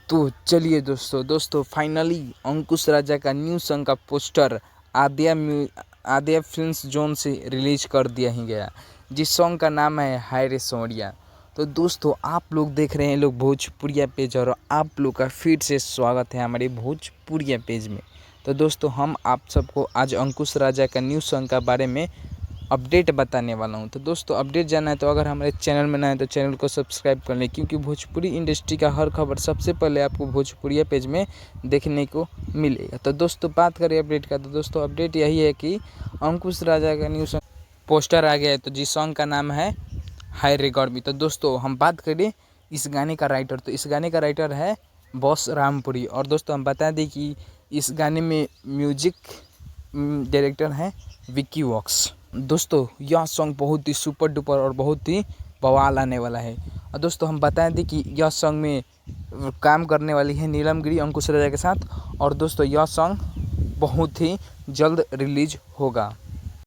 तो चलिए दोस्तों फाइनली अंकुश राजा का न्यू सॉन्ग का पोस्टर आद्या फिल्म्स जोन से रिलीज कर दिया ही गया, जिस सॉन्ग का नाम है हाय रे सोनिया। तो दोस्तों आप लोग देख रहे हैं लोग भोजपुरिया पेज, और आप लोग का फिर से स्वागत है हमारे भोजपुरिया पेज में। तो दोस्तों हम आप सबको आज अंकुश राजा का न्यू सॉन्ग का बारे में अपडेट बताने वाला हूं। तो दोस्तों अपडेट जानना है तो अगर हमारे चैनल में नए हैं तो चैनल को सब्सक्राइब कर लें, क्योंकि भोजपुरी इंडस्ट्री का हर खबर सबसे पहले आपको भोजपुरिया पेज में देखने को मिलेगा। तो दोस्तों बात करें अपडेट का, तो दोस्तों अपडेट यही है कि अंकुश राजा का न्यू सॉन्ग पोस्टर आ गया है, तो जिस सॉन्ग का नाम है हाय रे गॉड मी। तो दोस्तों हम बात करें इस गाने का राइटर, तो इस गाने का राइटर है बॉस रामपुरी। और दोस्तों हम बता दें कि इस गाने में म्यूजिक डायरेक्टर हैं विक्की वॉक्स। दोस्तों यह सॉन्ग बहुत ही सुपर डुपर और बहुत ही बवाल आने वाला है। और दोस्तों हम बताएं दें कि यह सॉन्ग में काम करने वाली है नीलम गिरी अंकुश राजा के साथ। और दोस्तों यह सॉन्ग बहुत ही जल्द रिलीज होगा।